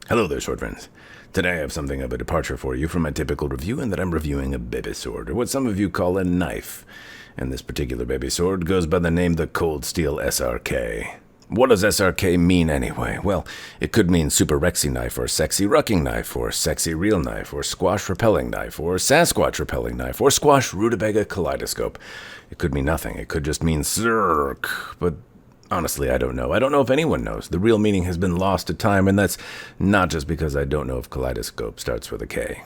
Hello there, sword friends. Today I have something of a departure for you from my typical review in that I'm reviewing a baby sword, or what some of you call a knife. And this particular baby sword goes by the name the Cold Steel SRK. What does SRK mean anyway? Well, it could mean super Rexy knife, or sexy rucking knife, or sexy real knife, or squash repelling knife, or Sasquatch repelling knife, or squash rutabaga kaleidoscope. It could mean nothing. It could just mean SRK, but honestly, I don't know. I don't know if anyone knows. The real meaning has been lost to time, and that's not just because I don't know if kaleidoscope starts with a K.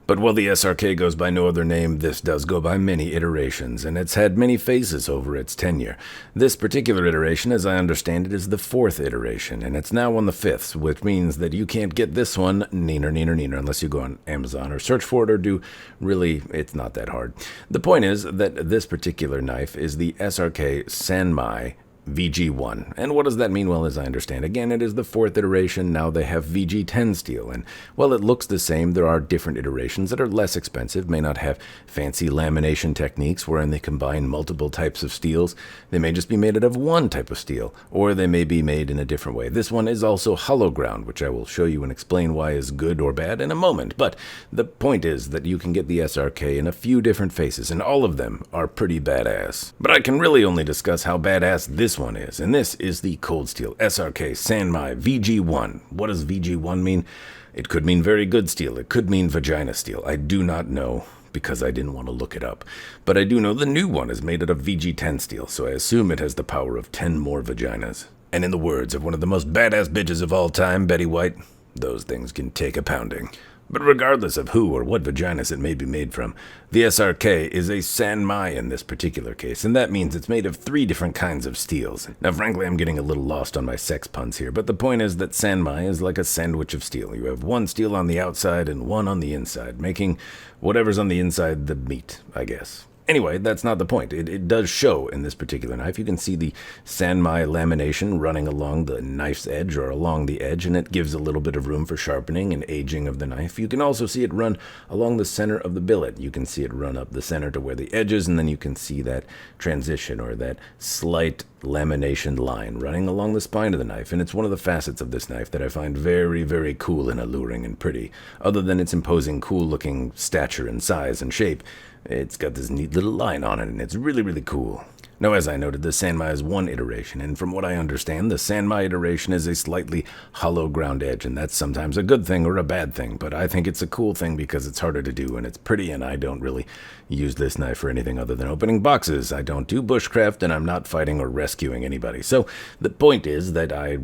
But while the SRK goes by no other name, this does go by many iterations, and it's had many faces over its tenure. This particular iteration, as I understand it, is the 4th iteration, and it's now on the 5th, which means that you can't get this one, neener, unless you go on Amazon or search for it or do. Really, it's not that hard. The point is that this particular knife is the SRK SanMai VG1. And what does that mean? Well, as I understand, again, it is the 4th iteration. Now they have VG10 steel, and while it looks the same, there are different iterations that are less expensive, may not have fancy lamination techniques wherein they combine multiple types of steels. They may just be made out of one type of steel, or they may be made in a different way. This one is also hollow ground, which I will show you and explain why is good or bad in a moment. But the point is that you can get the SRK in a few different faces, and all of them are pretty badass. But I can really only discuss how badass this one is, and this is the Cold Steel SRK SanMai VG1. What does VG1 mean? It could mean very good steel. It could mean vagina steel. I do not know, because I didn't want to look it up. But I do know the new one is made out of VG10 steel, so I assume it has the power of 10 more vaginas. And in the words of one of the most badass bitches of all time, Betty White, those things can take a pounding. But regardless of who or what vaginas it may be made from, the SRK is a SanMai in this particular case, and that means it's made of 3 different kinds of steels. Now, frankly, I'm getting a little lost on my sex puns here, but the point is that SanMai is like a sandwich of steel. You have one steel on the outside and one on the inside, making whatever's on the inside the meat, I guess. Anyway, that's not the point. It does show in this particular knife. You can see the SanMai lamination running along the knife's edge or along the edge, and it gives a little bit of room for sharpening and aging of the knife. You can also see it run along the center of the billet. You can see it run up the center to where the edge is, and then you can see that transition or that slight lamination line running along the spine of the knife. And it's one of the facets of this knife that I find very, very cool and alluring and pretty. Other than its imposing, cool-looking stature and size and shape, it's got this neat little line on it, and it's really, really cool. Now, as I noted, the SanMai is one iteration, and from what I understand, the SanMai iteration is a slightly hollow ground edge, and that's sometimes a good thing or a bad thing, but I think it's a cool thing because it's harder to do, and it's pretty, and I don't really use this knife for anything other than opening boxes. I don't do bushcraft, and I'm not fighting or rescuing anybody. So the point is that I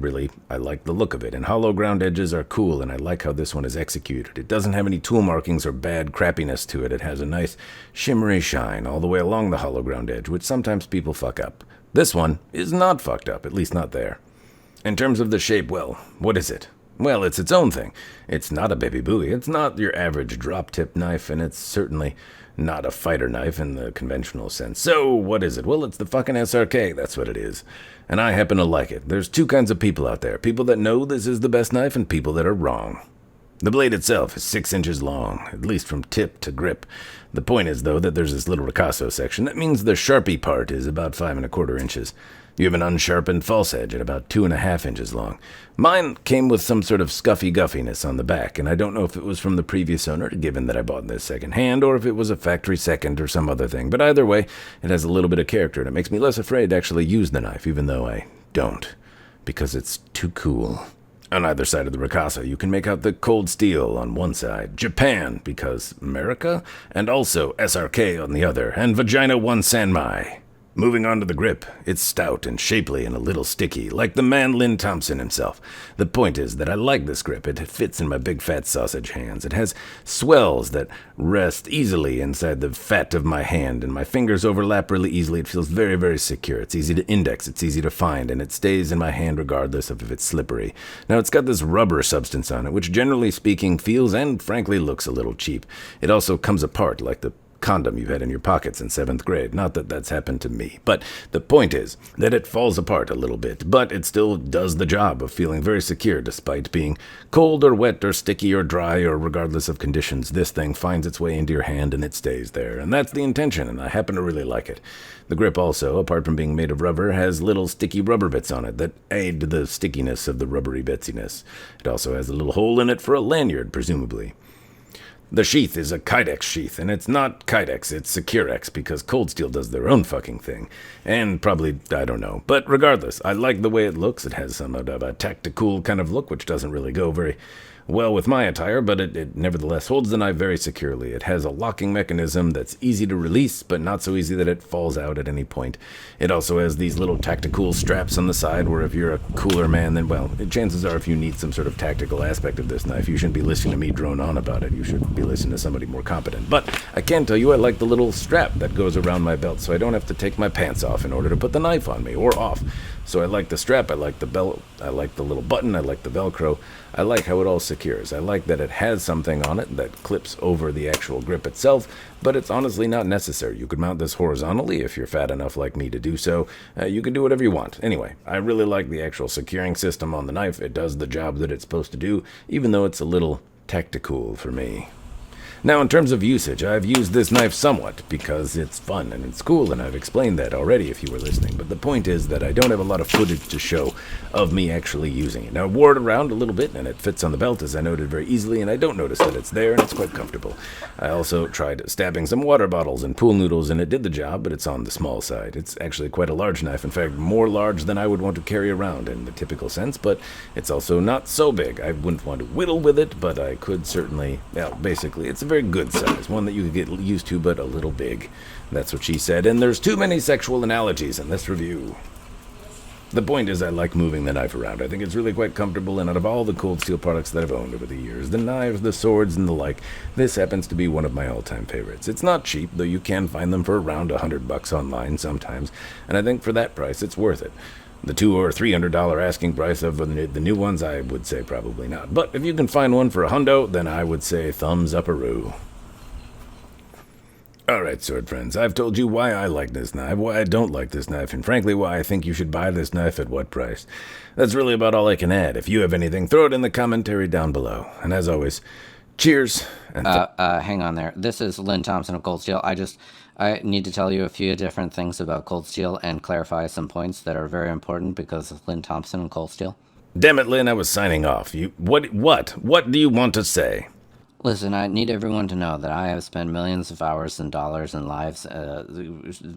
like the look of it, and hollow ground edges are cool, and I like how this one is executed. It doesn't have any tool markings or bad crappiness to it. It has a nice shimmery shine all the way along the hollow ground edge, which sometimes people fuck up. This one is not fucked up, at least not there. In terms of the shape, well, what is it? Well, it's its own thing. It's not a baby bowie. It's not your average drop-tip knife, and it's certainly not a fighter knife in the conventional sense. So, what is it? Well, it's the fucking SRK. That's what it is. And I happen to like it. There's 2 kinds of people out there. People that know this is the best knife and people that are wrong. The blade itself is 6 inches long, at least from tip to grip. The point is, though, that there's this little ricasso section. That means the sharpie part is about 5¼ inches. You have an unsharpened false edge at about 2½ inches long. Mine came with some sort of scuffy guffiness on the back, and I don't know if it was from the previous owner, given that I bought this second hand, or if it was a factory second or some other thing. But either way, it has a little bit of character, and it makes me less afraid to actually use the knife, even though I don't, because it's too cool. On either side of the ricasso, you can make out the Cold Steel on one side, Japan, because America, and also SRK on the other, and Vagina 1 SanMai. Moving on to the grip, it's stout and shapely and a little sticky, like the man Lynn Thompson himself. The point is that I like this grip. It fits in my big fat sausage hands. It has swells that rest easily inside the fat of my hand, and my fingers overlap really easily. It feels very, very secure. It's easy to index, it's easy to find, and it stays in my hand regardless of if it's slippery. Now, it's got this rubber substance on it, which generally speaking feels and frankly looks a little cheap. It also comes apart like the condom you had in your pockets in 7th grade. Not that that's happened to me. But the point is that it falls apart a little bit, but it still does the job of feeling very secure despite being cold or wet or sticky or dry or regardless of conditions. This thing finds its way into your hand and it stays there. And that's the intention, and I happen to really like it. The grip also, apart from being made of rubber, has little sticky rubber bits on it that aid the stickiness of the rubbery bitsiness. It also has a little hole in it for a lanyard, presumably. The sheath is a Kydex sheath, and it's not Kydex, it's Securex, because Cold Steel does their own fucking thing. And probably, I don't know. But regardless, I like the way it looks. It has somewhat of a tactical kind of look, which doesn't really go very well with my attire, but it nevertheless holds the knife very securely. It has a locking mechanism that's easy to release, but not so easy that it falls out at any point. It also has these little tactical straps on the side where if you're a cooler man, then, well, chances are if you need some sort of tactical aspect of this knife, you shouldn't be listening to me drone on about it. You should be listening to somebody more competent. But I can tell you I like the little strap that goes around my belt so I don't have to take my pants off in order to put the knife on me, or off. So I like the strap, I like the belt, I like the little button, I like the Velcro. I like how it all secures. I like that it has something on it that clips over the actual grip itself, but it's honestly not necessary. You could mount this horizontally if you're fat enough like me to do so. You can do whatever you want. Anyway, I really like the actual securing system on the knife. It does the job that it's supposed to do, even though it's a little tactical for me. Now, in terms of usage, I've used this knife somewhat because it's fun and it's cool, and I've explained that already if you were listening. But the point is that I don't have a lot of footage to show of me actually using it. Now, I wore it around a little bit, and it fits on the belt, as I noted very easily, and I don't notice that it's there, and it's quite comfortable. I also tried stabbing some water bottles and pool noodles, and it did the job, but it's on the small side. It's actually quite a large knife, in fact, more large than I would want to carry around in the typical sense, but it's also not so big. I wouldn't want to whittle with it, but I could certainly, well, basically, it's a very good size, one that you could get used to, but a little big. That's what she said, and there's too many sexual analogies in this review. The point is I like moving the knife around. I think it's really quite comfortable, and out of all the Cold Steel products that I've owned over the years, the knives, the swords, and the like, this happens to be one of my all-time favorites. It's not cheap, though you can find them for around $100 online sometimes, and I think for that price it's worth it. The $200 or $300 asking price of the new ones, I would say probably not. But if you can find one for $100, then I would say thumbs up-a-roo. Alright, sword friends, I've told you why I like this knife, why I don't like this knife, and frankly why I think you should buy this knife at what price. That's really about all I can add. If you have anything, throw it in the commentary down below. And as always, cheers. And hang on there. This is Lynn Thompson of Cold Steel. I need to tell you a few different things about Cold Steel and clarify some points that are very important because of Lynn Thompson and Cold Steel. Damn it, Lynn, I was signing off. What do you want to say? Listen, I need everyone to know that I have spent millions of hours and dollars and lives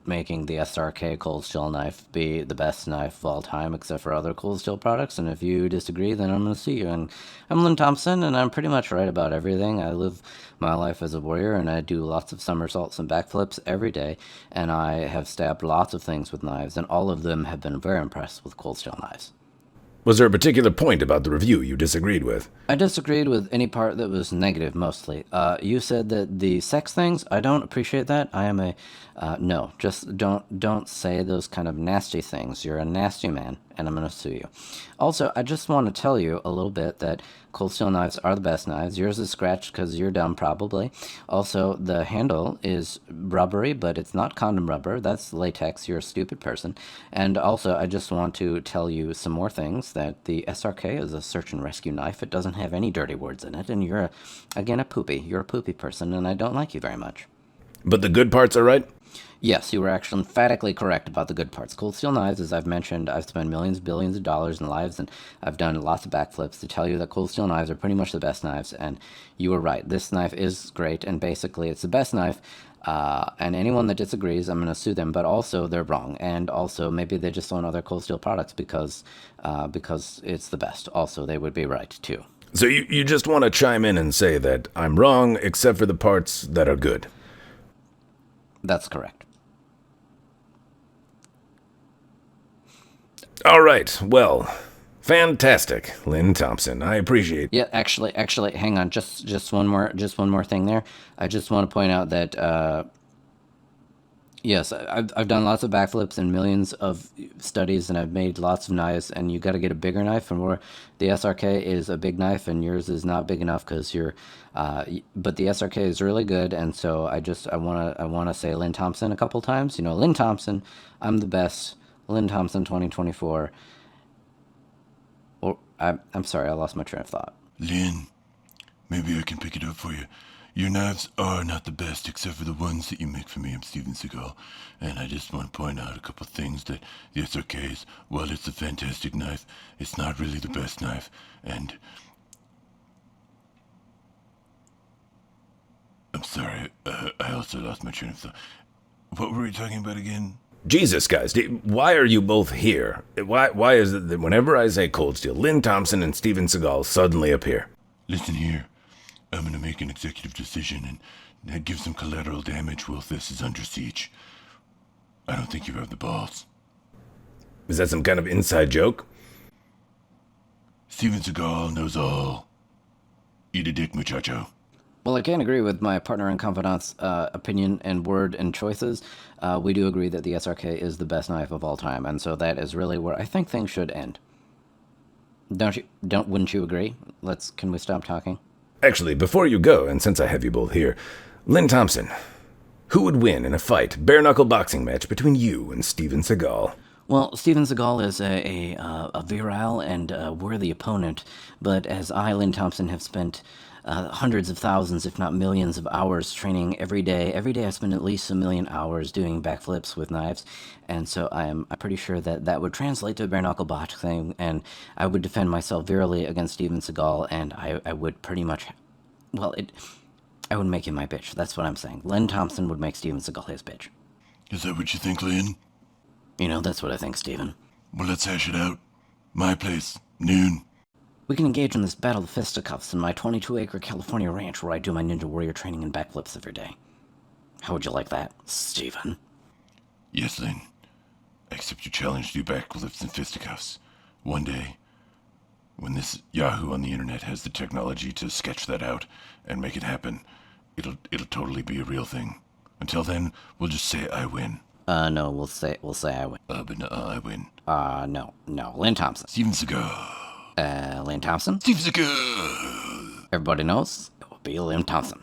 making the SRK Cold Steel knife be the best knife of all time, except for other Cold Steel products. And if you disagree, then I'm going to sue you. And I'm Lynn Thompson, and I'm pretty much right about everything. I live my life as a warrior, and I do lots of somersaults and backflips every day. And I have stabbed lots of things with knives, and all of them have been very impressed with Cold Steel knives. Was there a particular point about the review you disagreed with? I disagreed with any part that was negative, mostly. You said that the sex things, I don't appreciate that. I am a, no, just don't say those kind of nasty things. You're a nasty man, and I'm going to sue you. Also, I just want to tell you a little bit that Cold Steel knives are the best knives. Yours is scratched because you're dumb, probably. Also, the handle is rubbery, but it's not condom rubber. That's latex. You're a stupid person. And also, I just want to tell you some more things, that the SRK is a search and rescue knife. It doesn't have any dirty words in it, and you're, again, a poopy. You're a poopy person, and I don't like you very much. But the good parts are right? Yes, you were actually emphatically correct about the good parts. Cold Steel knives, as I've mentioned, I've spent millions, billions of dollars in lives, and I've done lots of backflips to tell you that Cold Steel knives are pretty much the best knives, and you were right. This knife is great, and basically it's the best knife, and anyone that disagrees, I'm going to sue them, but also they're wrong, and also maybe they just own other Cold Steel products because it's the best. Also, they would be right, too. So you just want to chime in and say that I'm wrong, except for the parts that are good. That's correct. All right, well, fantastic, Lynn Thompson. I appreciate it. Yeah, actually, hang on, just one more thing there. I just want to point out that Yes, I've done lots of backflips and millions of studies, and I've made lots of knives. And you got to get a bigger knife, and more. The SRK is a big knife, and yours is not big enough because you're. But the SRK is really good, and so I wanna say Lynn Thompson a couple times. You know, Lynn Thompson, I'm the best. Lynn Thompson, 2024. Or I'm sorry, I lost my train of thought. Lynn, maybe I can pick it up for you. Your knives are not the best except for the ones that you make for me. I'm Steven Seagal, and I just want to point out a couple things that the SRK's, while it's a fantastic knife, it's not really the best knife, and I'm sorry, I also lost my train of thought. What were we talking about again? Jesus, guys, why are you both here? Why is it that whenever I say Cold Steel, Lynn Thompson and Steven Seagal suddenly appear? Listen here, I'm going to make an executive decision and give some collateral damage while this is under siege. I don't think you have the balls. Is that some kind of inside joke? Steven Seagal knows all. Eat a dick, muchacho. Well, I can't agree with my partner and confidant's opinion and word and choices. We do agree that the SRK is the best knife of all time, and so that is really where I think things should end. Wouldn't you agree? Can we stop talking? Actually, before you go, and since I have you both here, Lynn Thompson, who would win in a fight, bare-knuckle boxing match between you and Steven Seagal? Well, Steven Seagal is a virile and worthy opponent, but as I, Lynn Thompson, have spent hundreds of thousands, if not millions, of hours training every day. Every day I spend at least 1 million hours doing backflips with knives, and so I'm pretty sure that would translate to a bare-knuckle boxing, and I would defend myself virally against Steven Seagal, and I would pretty much, I would make him my bitch. That's what I'm saying. Lynn Thompson would make Steven Seagal his bitch. Is that what you think, Lynn? You know, that's what I think, Steven. Well, let's hash it out. My place, noon. We can engage in this battle of fisticuffs in my 22-acre California ranch where I do my Ninja Warrior training and backflips every day. How would you like that, Steven? Yes, Lynn. I accept your challenge to do backflips and fisticuffs. One day, when this Yahoo on the internet has the technology to sketch that out and make it happen, it'll totally be a real thing. Until then, we'll just say I win. No, we'll say I win. But no, I win. No, Lynn Thompson. Steven Seagal. Lynn Thompson? Steven Seagal. Everybody knows it will be Lynn Thompson.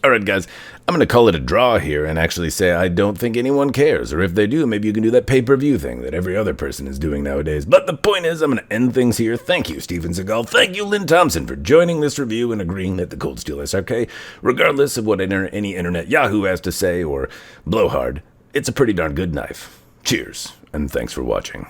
All right, guys, I'm going to call it a draw here and actually say I don't think anyone cares. Or if they do, maybe you can do that pay-per-view thing that every other person is doing nowadays. But the point is, I'm going to end things here. Thank you, Steven Seagal. Thank you, Lynn Thompson, for joining this review and agreeing that the Cold Steel SRK, regardless of what any internet Yahoo has to say or Blowhard, it's a pretty darn good knife. Cheers, and thanks for watching.